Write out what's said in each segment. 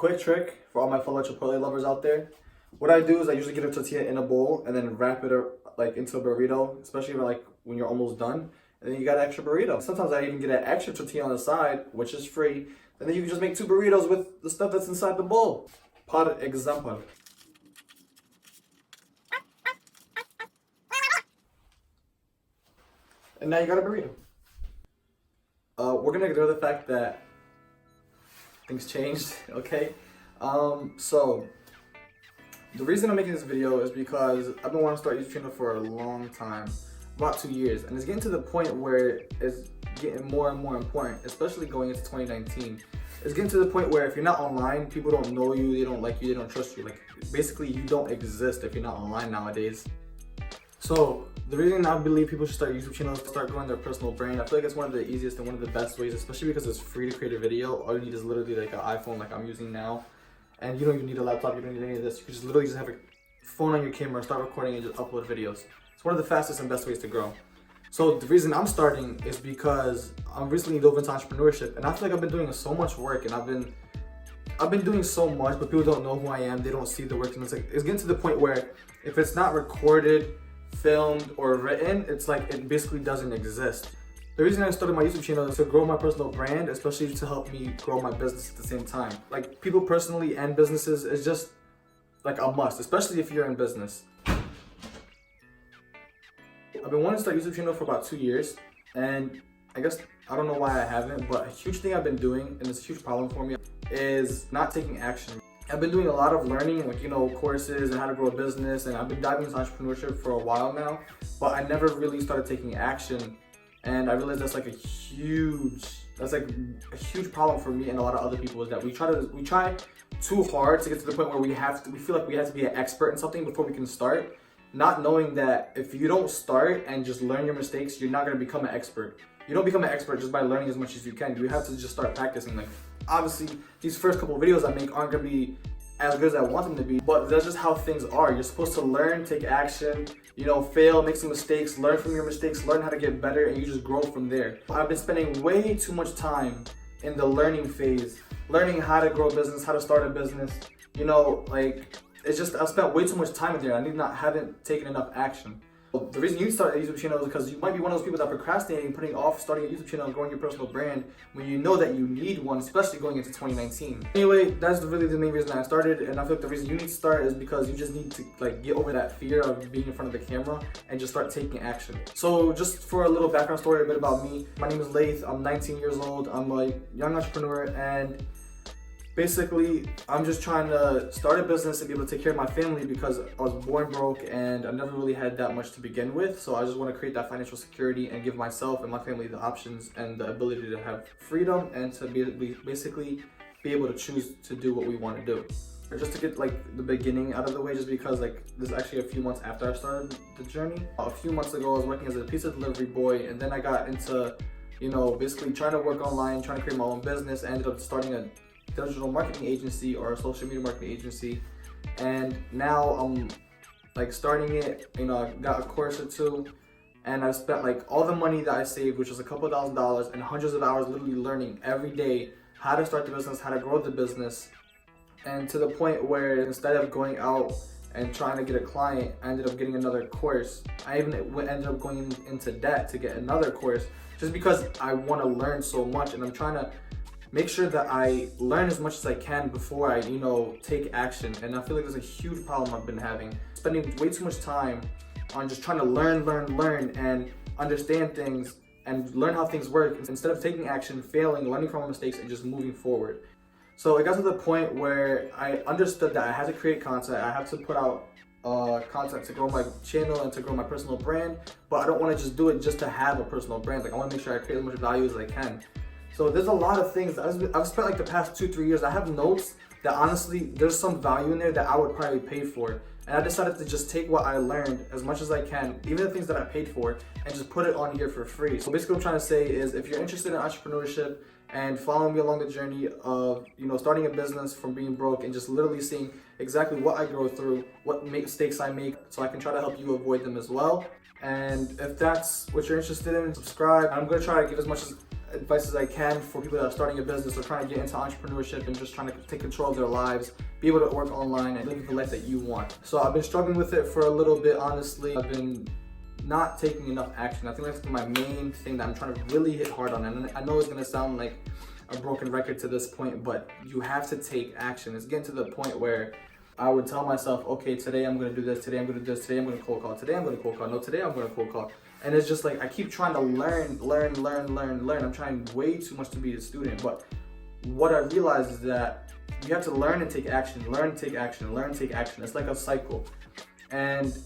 Quick trick for all my fellow Chipotle lovers out there. What I do is I usually get a tortilla in a bowl and then wrap it like into a burrito, especially when you're almost done. And then you got an extra burrito. Sometimes I even get an extra tortilla on the side, which is free. And then you can just make two burritos with the stuff that's inside the bowl. Par example. And now you got a burrito. We're gonna ignore the fact that things changed, okay? So the reason I'm making this video is because I've been wanting to start a YouTube channel for a long time, about 2 years, and it's getting to the point where it's getting more and more important, especially going into 2019. It's getting to the point where if you're not online, people don't know you, they don't like you, they don't trust you. Like, basically, you don't exist if you're not online nowadays. So the reason I believe people should start YouTube channels, start growing their personal brand, I feel like it's one of the easiest and one of the best ways, especially because it's free to create a video. All you need is literally like an iPhone like I'm using now. And you don't even need a laptop, you don't need any of this. You can just literally just have a phone on your camera, start recording and just upload videos. It's one of the fastest and best ways to grow. So the reason I'm starting is because I'm recently dove into entrepreneurship, and I feel like I've been doing so much work, and I've been doing so much, but people don't know who I am, they don't see the work, and it's getting to the point where if it's not recorded, filmed, or written, it's like it basically doesn't exist. The reason I started my YouTube channel is to grow my personal brand, especially to help me grow my business at the same time. Like, people personally and businesses is just like a must, especially if you're in business. I've been wanting to start a YouTube channel for about 2 years, and I guess I don't know why I haven't, but a huge thing I've been doing, and it's a huge problem for me, is not taking action. I've been doing a lot of learning, like, courses and how to grow a business, and I've been diving into entrepreneurship for a while now, but I never really started taking action. And I realized that's like a huge problem for me and a lot of other people, is that we try too hard to get to the point where we feel like we have to be an expert in something before we can start, not knowing that if you don't start and just learn your mistakes, you're not going to become an expert. You don't become an expert just by learning as much as you can. You have to just start practicing. Like, obviously, these first couple of videos I make aren't going to be as good as I want them to be, but that's just how things are. You're supposed to learn, take action, fail, make some mistakes, learn from your mistakes, learn how to get better, and you just grow from there. I've been spending way too much time in the learning phase, learning how to grow a business, how to start a business, it's just, I've spent way too much time in there. Haven't taken enough action. The reason you start a YouTube channel is because you might be one of those people that are procrastinating, putting off starting a YouTube channel and growing your personal brand when you know that you need one, especially going into 2019. Anyway, that's really the main reason I started, and I feel like the reason you need to start is because you just need to get over that fear of being in front of the camera and just start taking action. So just for a little background story, a bit about me. My name is Layth. I'm 19 years old. I'm a young entrepreneur, and basically, I'm just trying to start a business and be able to take care of my family because I was born broke and I never really had that much to begin with. So I just want to create that financial security and give myself and my family the options and the ability to have freedom and to basically be able to choose to do what we want to do. Or just to get the beginning out of the way, just because this is actually a few months after I started the journey. A few months ago, I was working as a pizza delivery boy, and then I got into, basically trying to work online, trying to create my own business. I ended up starting a digital marketing agency or a social media marketing agency, and now I'm starting it. I got a course or two, and I spent all the money that I saved, which was a couple $1,000s, and hundreds of hours literally learning every day how to start the business, how to grow the business, and to the point where instead of going out and trying to get a client, I ended up getting another course. I even ended up going into debt to get another course just because I want to learn so much, and I'm trying to make sure that I learn as much as I can before I, take action. And I feel like there's a huge problem I've been having, spending way too much time on just trying to learn, and understand things and learn how things work instead of taking action, failing, learning from my mistakes, and just moving forward. So it got to the point where I understood that I had to create content. I have to put out content to grow my channel and to grow my personal brand, but I don't want to just do it just to have a personal brand. I want to make sure I create as much value as I can. So there's a lot of things. I've spent the past 2-3 years. I have notes that honestly, there's some value in there that I would probably pay for. And I decided to just take what I learned as much as I can, even the things that I paid for, and just put it on here for free. So basically what I'm trying to say is, if you're interested in entrepreneurship and following me along the journey of, starting a business from being broke and just literally seeing exactly what I go through, what mistakes I make, so I can try to help you avoid them as well. And if that's what you're interested in, subscribe. I'm going to try to give as much advice I can for people that are starting a business or trying to get into entrepreneurship and just trying to take control of their lives, be able to work online and live the life that you want. So I've been struggling with it for a little bit, honestly. I've been not taking enough action. I think that's my main thing that I'm trying to really hit hard on. And I know it's gonna sound like a broken record to this point, but you have to take action. It's getting to the point where I would tell myself, okay, today I'm gonna do this, today I'm gonna do this, today I'm gonna cold call, today I'm gonna cold call, no, today I'm gonna cold call. And it's just like, I keep trying to learn. I'm trying way too much to be a student, but what I realized is that you have to learn and take action, learn, take action, learn, take action. It's like a cycle. And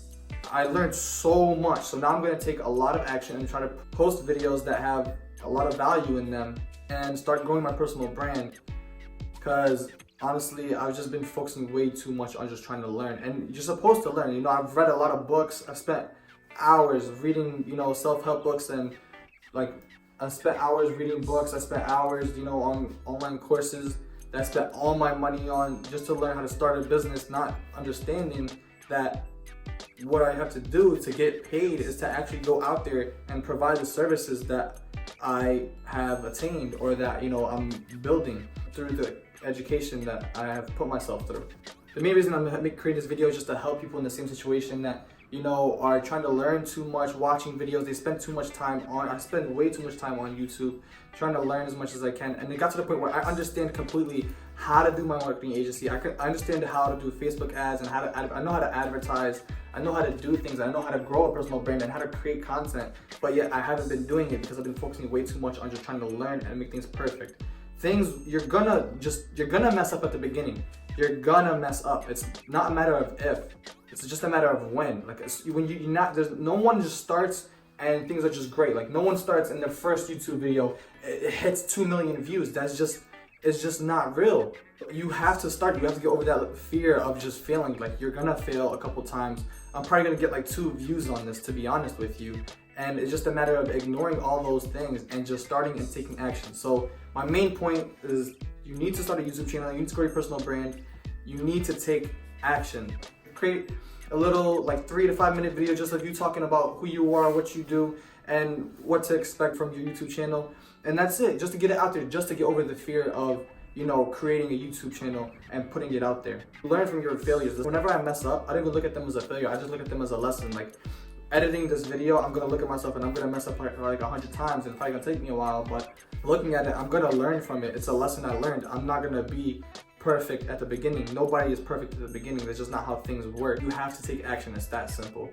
I learned so much. So now I'm gonna take a lot of action and try to post videos that have a lot of value in them and start growing my personal brand. Because honestly, I've just been focusing way too much on just trying to learn. And you're supposed to learn. You know, I've read a lot of books. I've spent hours reading, you know, self-help books, and like I spent hours reading books. I spent hours, you know, on online courses that I spent all my money on just to learn how to start a business, not understanding that what I have to do to get paid is to actually go out there and provide the services that I have attained or that, you know, I'm building through the education that I have put myself through. The main reason I'm creating this video is just to help people in the same situation that, you know, are trying to learn too much, watching videos. They spend too much time on, I spend way too much time on YouTube trying to learn as much as I can. And it got to the point where I understand completely how to do my marketing agency. I understand how to do Facebook ads and I know how to advertise. I know how to do things. I know how to grow a personal brand and how to create content. But yet I haven't been doing it because I've been focusing way too much on just trying to learn and make things perfect. You're gonna mess up at the beginning. You're gonna mess up. It's not a matter of if, it's just a matter of when. Like when you're not, there's no one just starts and things are just great. Like no one starts in their first YouTube video, it hits 2 million views. It's just not real. You have to start, you have to get over that fear of just failing. Like you're gonna fail a couple times. I'm probably gonna get like 2 views on this, to be honest with you. And it's just a matter of ignoring all those things and just starting and taking action. So my main point is you need to start a YouTube channel, you need to grow your personal brand, you need to take action. Create a little like 3 to 5 minute video just of you talking about who you are, what you do, and what to expect from your YouTube channel. And that's it, just to get it out there, just to get over the fear of, you know, creating a YouTube channel and putting it out there. Learn from your failures. Whenever I mess up, I don't even look at them as a failure, I just look at them as a lesson. Like editing this video, I'm gonna look at myself and I'm gonna mess up like 100 times, and it's probably gonna take me a while, but looking at it, I'm gonna learn from it. It's a lesson I learned. I'm not gonna be perfect at the beginning. Nobody is perfect at the beginning. That's just not how things work. You have to take action. It's that simple.